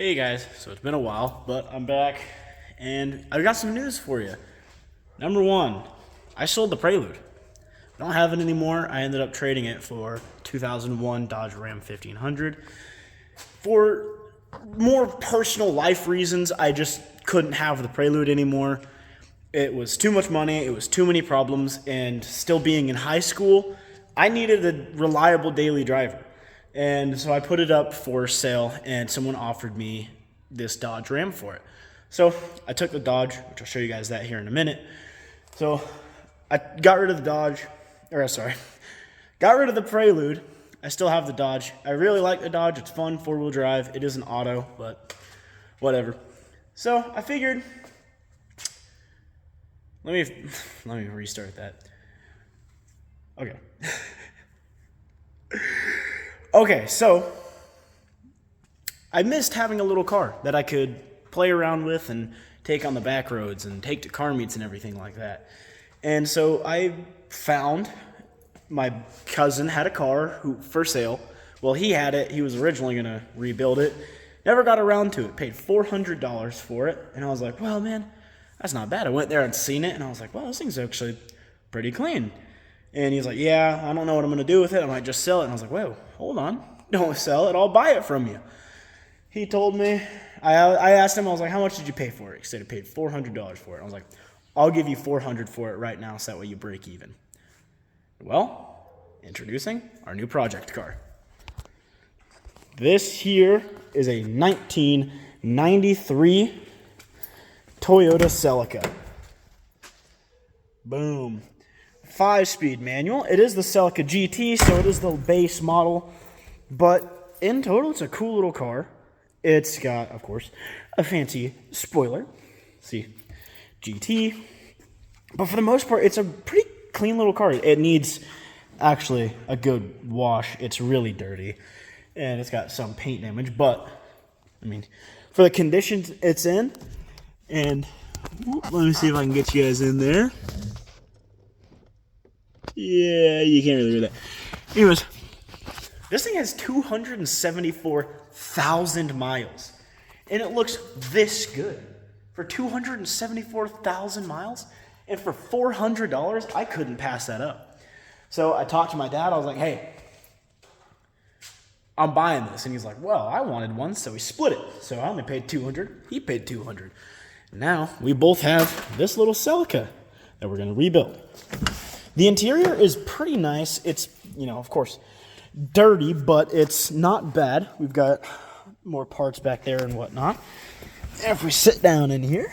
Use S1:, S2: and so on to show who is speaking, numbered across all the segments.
S1: Hey guys, so it's been a while, but I'm back, and I've got some news for you. Number one, I sold the Prelude. I don't have it anymore. I ended up trading it for 2001 Dodge Ram 1500. For more personal life reasons, I just couldn't have the Prelude anymore. It was too much money, it was too many problems, and still being in high school, I needed a reliable daily driver. And so I put it up for sale, and someone offered me this Dodge Ram for it. So I took the Dodge, which I'll show you guys that here in a minute. So I got rid of the Dodge, got rid of the Prelude. I still have the Dodge. I really like the Dodge. It's fun, four-wheel drive. It is an auto, but whatever. So I figured, let me restart that. Okay. Okay, so I missed having a little car that I could play around with and take on the back roads and take to car meets and everything like that. And so I found my cousin had a car for sale. Well, he had it. He was originally going to rebuild it. Never got around to it. Paid $400 for it. And I was like, well, man, that's not bad. I went there and seen it, and I was like, well, this thing's actually pretty clean. And he's like, yeah, I don't know what I'm going to do with it. I might just sell it. And I was like, whoa, hold on. Don't sell it. I'll buy it from you. He told me, I asked him, I was like, how much did you pay for it? He said he paid $400 for it. I was like, I'll give you $400 for it right now so that way you break even. Well, introducing our new project car. This here is a 1993 Toyota Celica. Boom. 5-speed manual. It is the Celica GT, so it is the base model. But in total, it's a cool little car. It's got, of course, a fancy spoiler. See, GT. But for the most part, it's a pretty clean little car. It needs, actually, a good wash. It's really dirty. And it's got some paint damage. But, I mean, for the conditions it's in, and let me see if I can get you guys in there. Yeah, you can't really read that. Anyways, this thing has 274,000 miles. And it looks this good. For 274,000 miles? And for $400, I couldn't pass that up. So I talked to my dad. I was like, hey, I'm buying this. And he's like, well, I wanted one, so we split it. So I only paid $200. He paid $200. Now we both have this little Celica that we're going to rebuild. The interior is pretty nice. It's, of course, dirty, but it's not bad. We've got more parts back there and whatnot. If we sit down in here,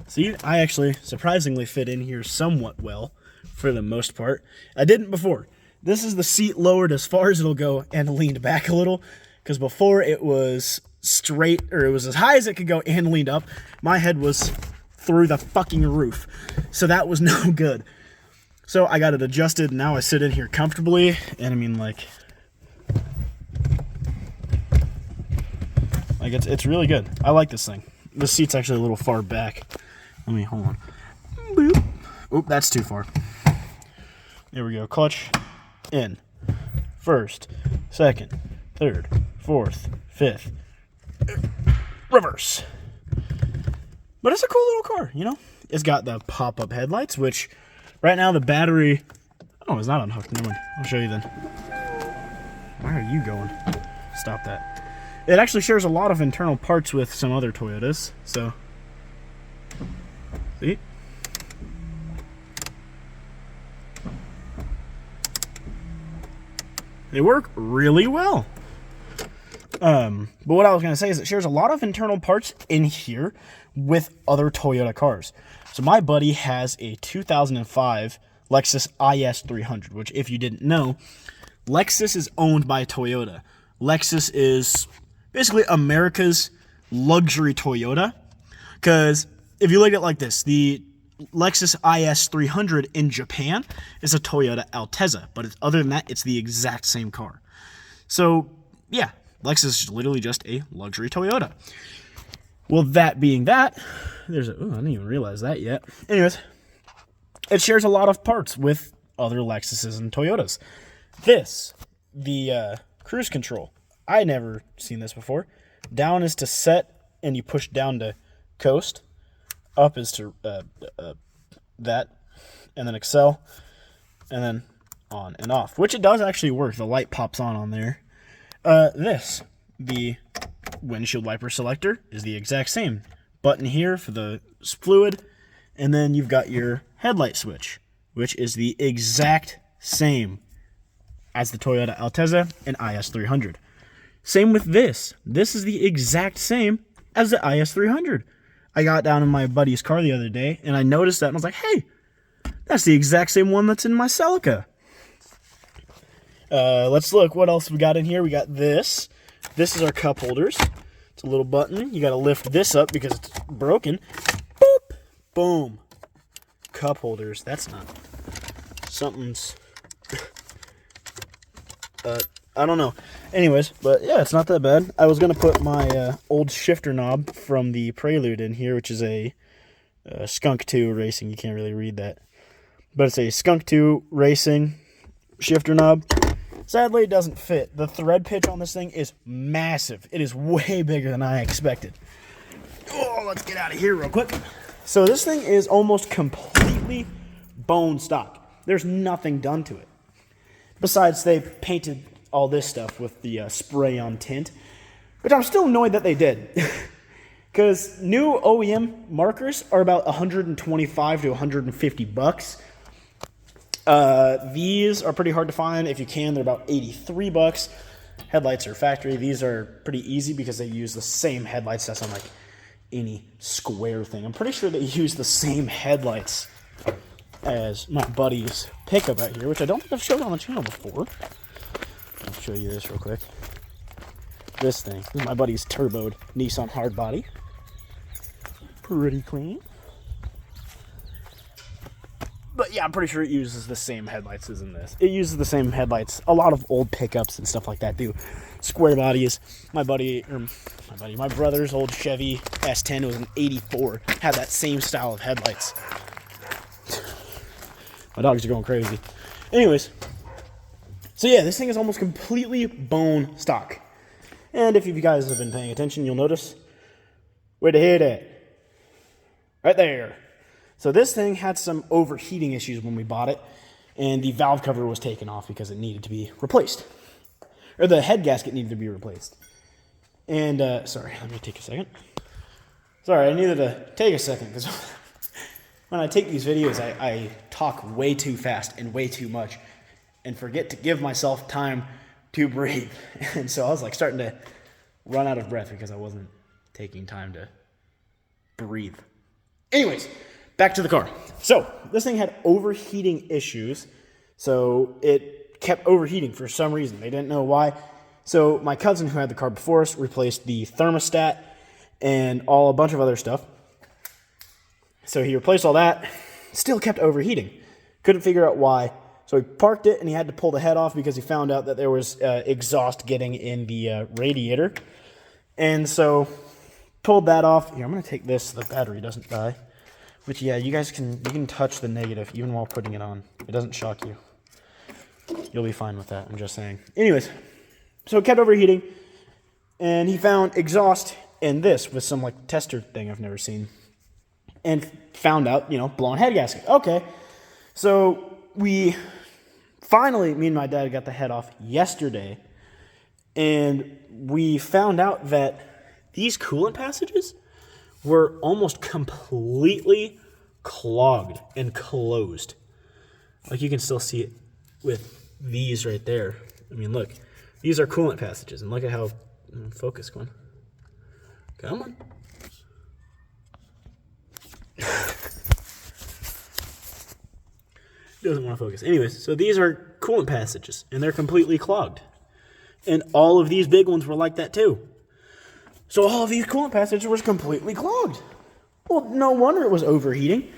S1: see, I actually surprisingly fit in here somewhat well for the most part. I didn't before. This is the seat lowered as far as it'll go and leaned back a little, because before it was straight, or it was as high as it could go and leaned up. My head was through the fucking roof, so that was no good. So I got it adjusted, and now I sit in here comfortably, and I mean, like it's really good. I like this thing. The seat's actually a little far back. Hold on. Boop. Oop, that's too far. There we go. Clutch in. First, second, third, fourth, fifth. Reverse. But it's a cool little car, It's got the pop-up headlights, which right now the battery... Oh, it's not unhooked. Never mind. I'll show you then. Where are you going? Stop that. It actually shares a lot of internal parts with some other Toyotas, so... See? They work really well. But what I was going to say is it shares a lot of internal parts in here with other Toyota cars. So my buddy has a 2005 Lexus IS 300, which if you didn't know, Lexus is owned by Toyota. Lexus is basically America's luxury Toyota. Because if you look at it like this, the Lexus IS 300 in Japan is a Toyota Altezza. But other than that, it's the exact same car. So, yeah, Lexus is literally just a luxury Toyota. Well, that being that, I didn't even realize that yet. Anyways, it shares a lot of parts with other Lexuses and Toyotas. The cruise control I never seen this before. Down is to set, and you push down to coast. Up is to that, and then excel, and then on and off, which it does actually work. The light pops on there. The windshield wiper selector is the exact same. Button here for the fluid, and then you've got your headlight switch, which is the exact same as the Toyota Altezza and IS300. Same with this. This is the exact same as the IS300. I got down in my buddy's car the other day, and I noticed that, and I was like, hey, that's the exact same one that's in my Celica. Let's look. What else we got in here? We got this. This is our cup holders. It's a little button. You got to lift this up because it's broken. Boop. Boom. Cup holders. That's not... Something's... I don't know. Anyways, but yeah, it's not that bad. I was going to put my old shifter knob from the Prelude in here, which is a Skunk 2 Racing. You can't really read that. But it's a Skunk 2 Racing shifter knob. Sadly, it doesn't fit. The thread pitch on this thing is massive. It is way bigger than I expected. Oh, let's get out of here real quick. So this thing is almost completely bone stock. There's nothing done to it. Besides, they painted all this stuff with the spray-on tint, which I'm still annoyed that they did. Because new OEM markers are about $125 to $150. These are pretty hard to find. If you can, they're about $83. Headlights are factory. These are pretty easy because they use the same headlights that's on like any square thing. I'm pretty sure they use the same headlights as my buddy's pickup out here, which I don't think I've showed on the channel before. I'll show you this real quick. This thing. This is my buddy's turboed Nissan hardbody. Pretty clean. But yeah, I'm pretty sure it uses the same headlights as in this. It uses the same headlights. A lot of old pickups and stuff like that do. Square bodies. My brother's old Chevy S10 was an 84. Had that same style of headlights. My dogs are going crazy. Anyways. So yeah, this thing is almost completely bone stock. And if you guys have been paying attention, you'll notice where to hit it. Right there. So this thing had some overheating issues when we bought it, and the valve cover was taken off because it needed to be replaced. Or the head gasket needed to be replaced. And, sorry, let me take a second. Sorry, I needed to take a second, because when I take these videos, I talk way too fast and way too much, and forget to give myself time to breathe. And so I was like starting to run out of breath because I wasn't taking time to breathe. Anyways, back to the car. So this thing had overheating issues. So it kept overheating for some reason. They didn't know why. So my cousin who had the car before us replaced the thermostat and a bunch of other stuff. So he replaced all that. Still kept overheating. Couldn't figure out why. So he parked it and he had to pull the head off because he found out that there was exhaust getting in the radiator. And so pulled that off. Here, I'm going to take this so the battery doesn't die. Which, yeah, you can touch the negative even while putting it on. It doesn't shock you. You'll be fine with that, I'm just saying. Anyways, so it kept overheating. And he found exhaust in this with some, like, tester thing I've never seen. And found out, blown head gasket. Okay. So me and my dad got the head off yesterday. And we found out that these coolant passages were almost completely clogged and closed. Like you can still see it with these right there. I mean, look, these are coolant passages, and look at how focus going. Come on. Doesn't want to focus. Anyways, so these are coolant passages, and they're completely clogged. And all of these big ones were like that too. So all of these coolant passages were completely clogged. Well, no wonder it was overheating.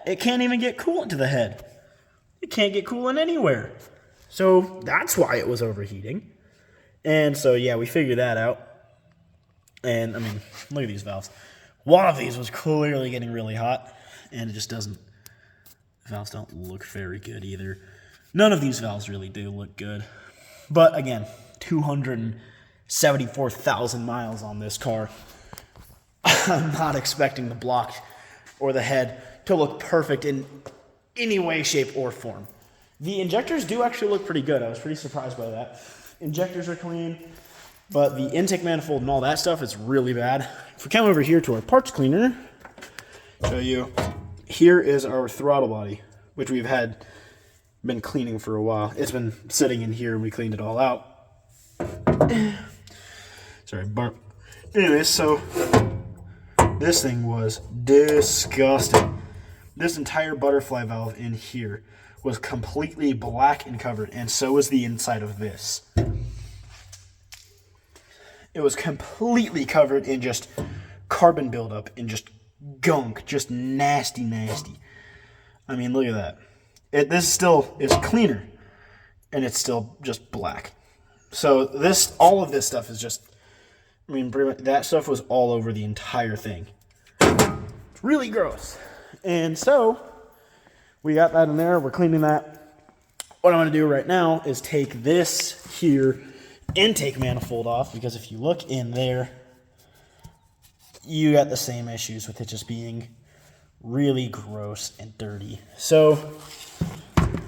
S1: It can't even get coolant to the head. It can't get coolant anywhere. So that's why it was overheating. And so, yeah, we figured that out. And, I mean, look at these valves. One of these was clearly getting really hot, and it just doesn't. The valves don't look very good either. None of these valves really do look good. But, again, 274,000 miles on this car. I'm not expecting the block or the head to look perfect in any way, shape, or form. The injectors do actually look pretty good. I was pretty surprised by that. Injectors are clean, but the intake manifold and all that stuff is really bad. If we come over here to our parts cleaner, show you, here is our throttle body, which we've been cleaning for a while. It's been sitting in here and we cleaned it all out. Sorry, bark. Anyways, so this thing was disgusting. This entire butterfly valve in here was completely black and covered, and so was the inside of this. It was completely covered in just carbon buildup and just gunk, just nasty, nasty. I mean, look at that. This still is cleaner, and it's still just black. So all of this stuff is just, I mean, pretty much that stuff was all over the entire thing. It's really gross. And so we got that in there. We're cleaning that. What I'm going to do right now is take this here intake manifold off, because if you look in there, you got the same issues with it just being really gross and dirty. So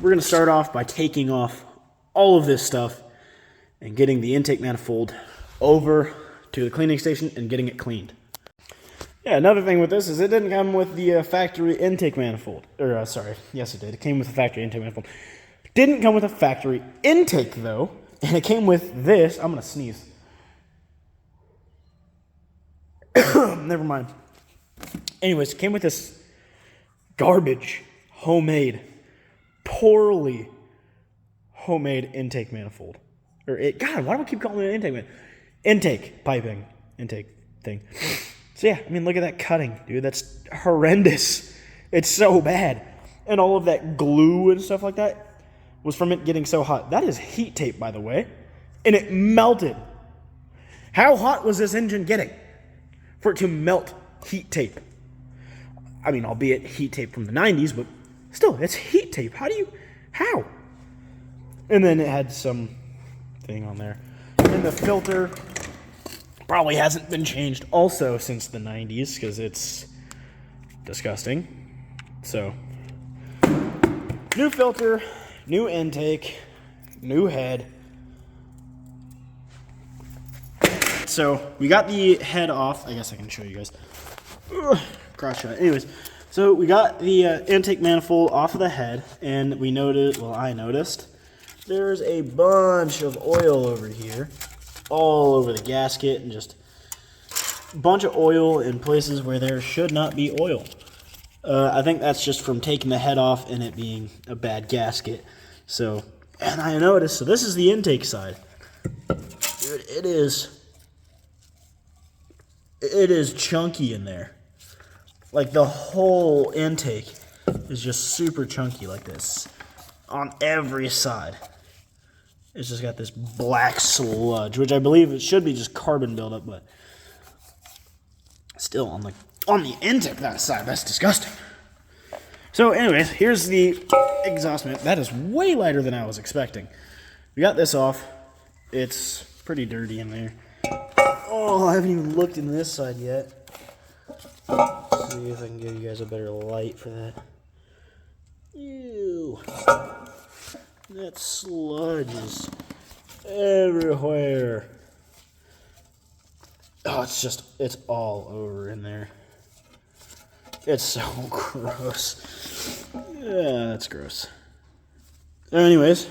S1: we're going to start off by taking off all of this stuff and getting the intake manifold over to the cleaning station and getting it cleaned. Yeah, another thing with this is it didn't come with the factory intake manifold. Yes it did. It came with the factory intake manifold. Didn't come with a factory intake, though, and it came with this. I'm going to sneeze. Never mind. Anyways, it came with this garbage, poorly homemade intake manifold. God, why do I keep calling it an intake piping, intake thing. So yeah, I mean, look at that cutting, dude. That's horrendous. It's so bad. And all of that glue and stuff like that was from it getting so hot. That is heat tape, by the way. And it melted. How hot was this engine getting for it to melt heat tape? I mean, albeit heat tape from the 90s, but still, it's heat tape. How? And then it had some thing on there. And the filter probably hasn't been changed also since the 90s, because it's disgusting. So, new filter, new intake, new head. So, we got the head off. I guess I can show you guys. Cross shot. Anyways, so we got the intake manifold off of the head, and I noticed, there's a bunch of oil over here, all over the gasket, and just a bunch of oil in places where there should not be oil. I think that's just from taking the head off and it being a bad gasket. So, and I noticed, so this is the intake side. Dude, it is chunky in there. Like, the whole intake is just super chunky like this on every side. It's just got this black sludge, which I believe it should be just carbon buildup, but still on the intake that side, that's disgusting. So anyways, here's the exhaust vent. That is way lighter than I was expecting. We got this off. It's pretty dirty in there. Oh, I haven't even looked into this side yet. Let's see if I can give you guys a better light for that. Ew. That sludge is everywhere. Oh, it's all over in there. It's so gross. Yeah, that's gross. Anyways,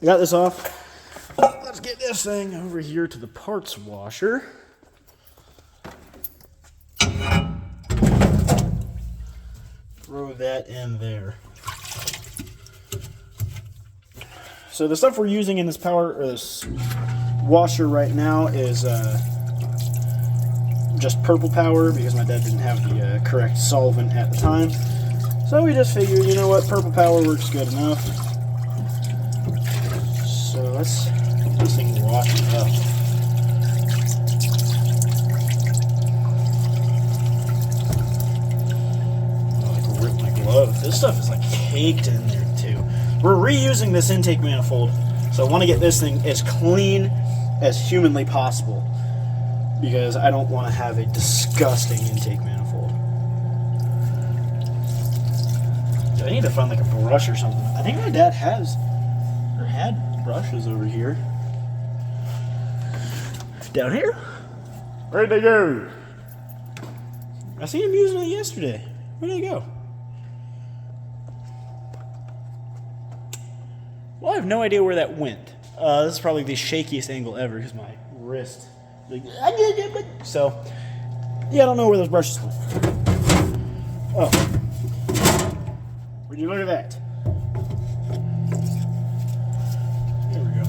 S1: we got this off. Let's get this thing over here to the parts washer. Throw that in there. So the stuff we're using in this this washer right now is just purple power, because my dad didn't have the correct solvent at the time. So we just figured, you know what, purple power works good enough. So let's get this thing washed up. Oh, I ripped my gloves. This stuff is like caked in there too. We're reusing this intake manifold, so I want to get this thing as clean as humanly possible, because I don't want to have a disgusting intake manifold. I need to find like a brush or something. I think my dad has or had brushes over here. Down here? Where'd they go? I seen him using it yesterday. Where'd they go? Well, I have no idea where that went. This is probably the shakiest angle ever because my wrist. So, yeah, I don't know where those brushes went. Oh. Would you look at that? There we go.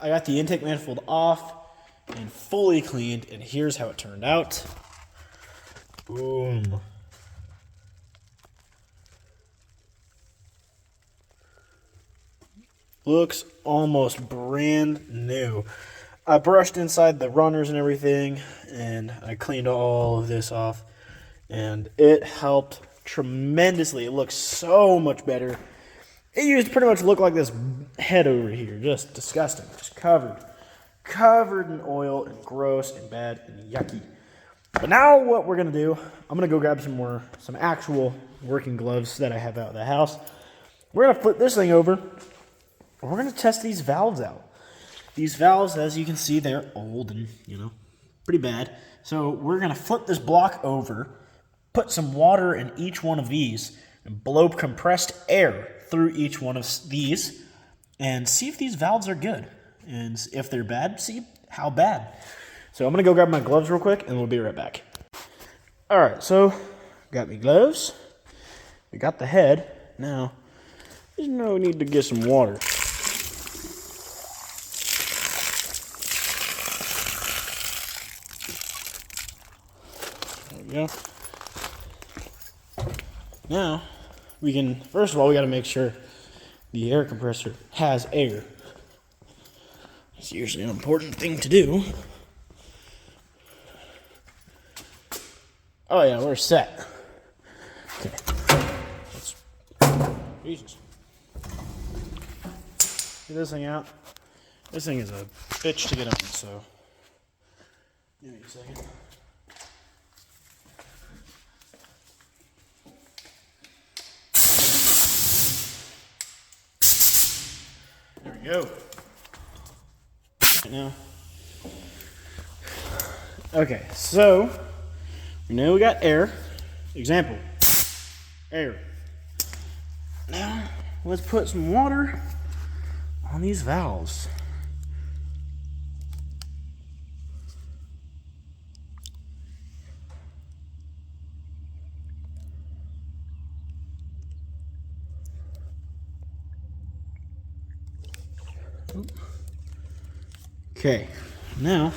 S1: I got the intake manifold off and fully cleaned, and here's how it turned out. Boom. Looks almost brand new. I brushed inside the runners and everything, and I cleaned all of this off, and it helped tremendously. It looks so much better. It used to pretty much look like this head over here, just disgusting, just covered in oil and gross and bad and yucky. But now what we're gonna do, I'm gonna go grab some actual working gloves that I have out of the house. We're gonna flip this thing over, and we're gonna test these valves out. These valves, as you can see, they're old and, pretty bad. So we're gonna flip this block over, put some water in each one of these, and blow compressed air through each one of these and see if these valves are good. And if they're bad, see how bad. So I'm going to go grab my gloves real quick and we'll be right back. All right, so got me gloves. We got the head. Now, there's no need to get some water. There we go. Now, we can, first of all, we got to make sure the air compressor has air. It's usually an important thing to do. Oh yeah, we're set. Okay. Jesus. Get this thing out. This thing is a bitch to get on, so give me a second. There we go. Right now. Okay, so we know we got air. Example. Air. Now, let's put some water on these valves. Okay, now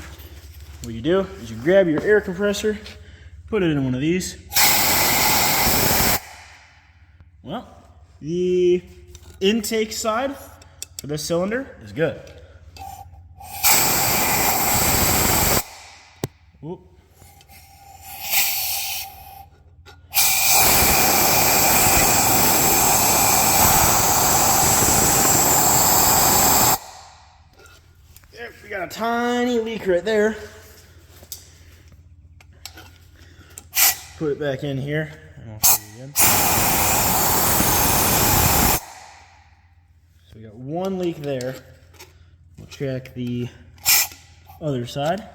S1: what you do is you grab your air compressor, put it in one of these. Well, the intake side for this cylinder is good. Whoop. There, we got a tiny leak right there. Put it back in here. So we got one leak there. We'll check the other side.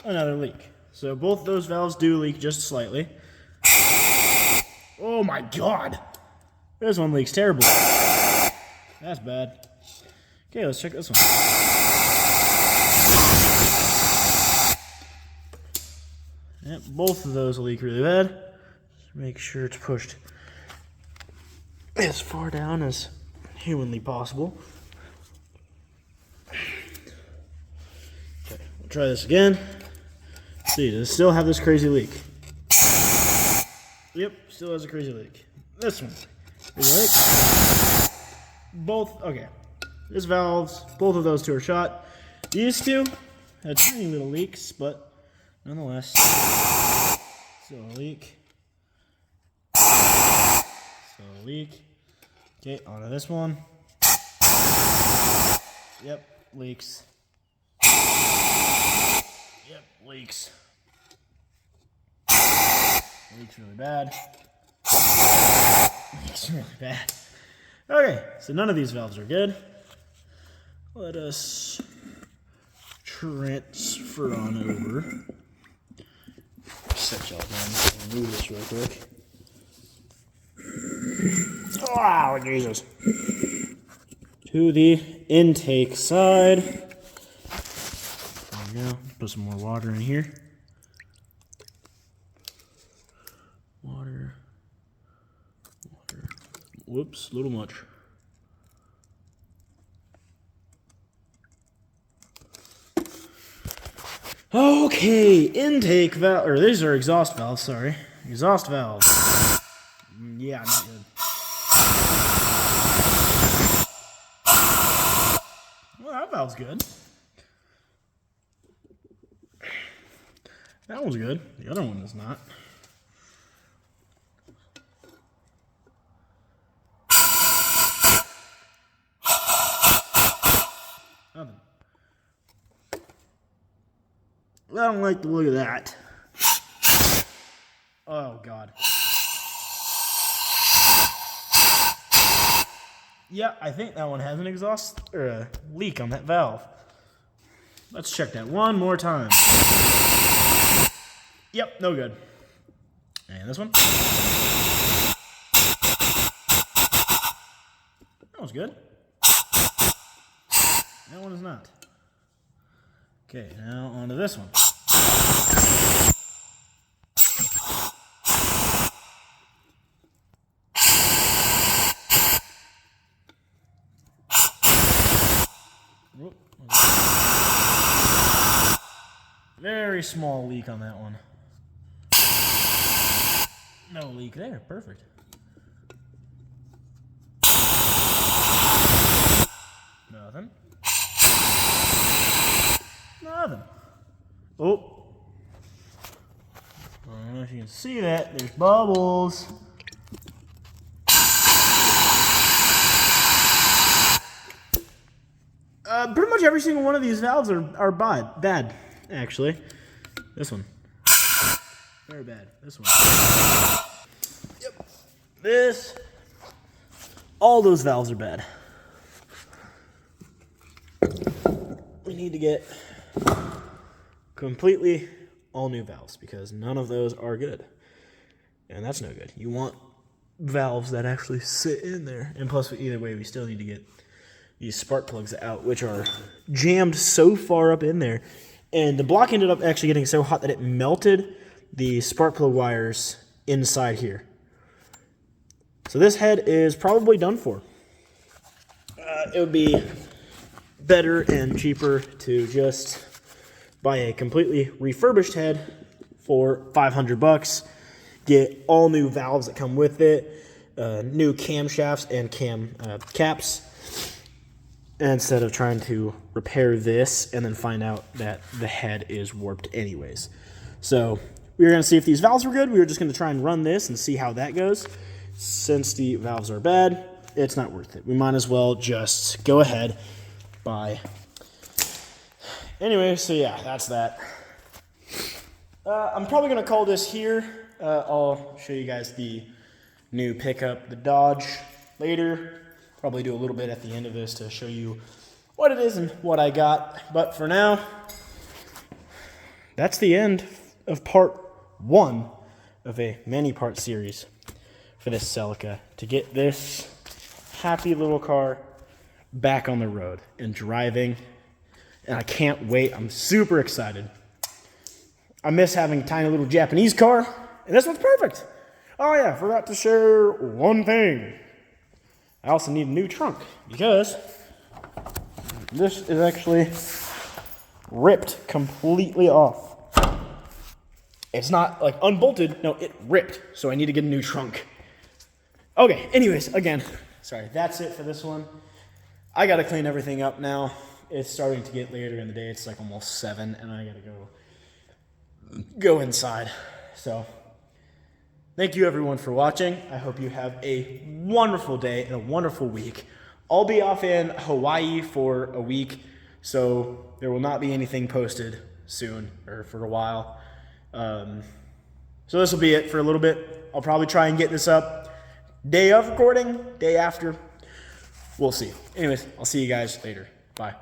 S1: Another leak. So both those valves do leak just slightly. Oh my God! This one leaks terribly. That's bad. Okay, let's check this one. Yep, both of those leak really bad. Just make sure it's pushed as far down as humanly possible. Okay, we'll try this again. See, does it still have this crazy leak? Yep, still has a crazy leak. This one, crazy leak. Both, okay. This valves, both of those two are shot. These two had tiny little leaks, but nonetheless, still a leak. Still a leak. Okay, onto this one. Yep, leaks. Yep, leaks. Leaks really bad. Leaks really bad. Okay, so none of these valves are good. Let us transfer on over. Set y'all down. Remove this real quick. Oh, Jesus. To the intake side. There we go. Put some more water in here. Water. Whoops, a little much. Okay, intake valve, or these are exhaust valves, sorry. Exhaust valves. Yeah, not good. Well, that valve's good. That one's good. The other one is not. Nothing. I don't like the look of that. Oh, God. Yeah, I think that one has an exhaust or a leak on that valve. Let's check that one more time. Yep, no good. And this one? That one's good. That one is not. Okay, now on to this one. Very small leak on that one. No leak there, perfect. Nothing. Nothing. Oh. I don't know if you can see that. There's bubbles. Pretty much every single one of these valves are bad, actually. This one. Very bad. This one. Yep. This. All those valves are bad. We need to get completely all new valves because none of those are good. and that's no good. You want valves that actually sit in there. And plus, either way, we still need to get these spark plugs out, which are jammed so far up in there. And the block ended up actually getting so hot that it melted the spark plug wires inside here. So this head is probably done for. It would be better and cheaper to just buy a completely refurbished head for $500. Get all new valves that come with it, new camshafts and cam caps, instead of trying to repair this and then find out that the head is warped anyways. So we were going to see if these valves were good. We were just going to try and run this and see how that goes. Since the valves are bad, it's not worth it. We might as well just go ahead, buy. Anyway, so yeah, that's that. I'm probably going to call this here. I'll show you guys the new pickup, the Dodge, later. Probably do a little bit at the end of this to show you what it is and what I got. But for now, that's the end of part 1 of a many-part series for this Celica, to get this happy little car back on the road and driving. And I can't wait. I'm super excited. I miss having a tiny little Japanese car, and this one's perfect. Oh yeah, forgot to share one thing. I also need a new trunk because this is actually ripped completely off. It's not like unbolted, no, it ripped, so I need to get a new trunk. Okay, anyways, again, sorry, that's it for this one. I gotta clean everything up now. It's starting to get later in the day. It's like almost 7, and I gotta go inside. So, thank you everyone for watching. I hope you have a wonderful day and a wonderful week. I'll be off in Hawaii for a week, so there will not be anything posted soon or for a while. So this will be it for a little bit. I'll probably try and get this up day of recording, day after. We'll see. Anyways, I'll see you guys later. Bye.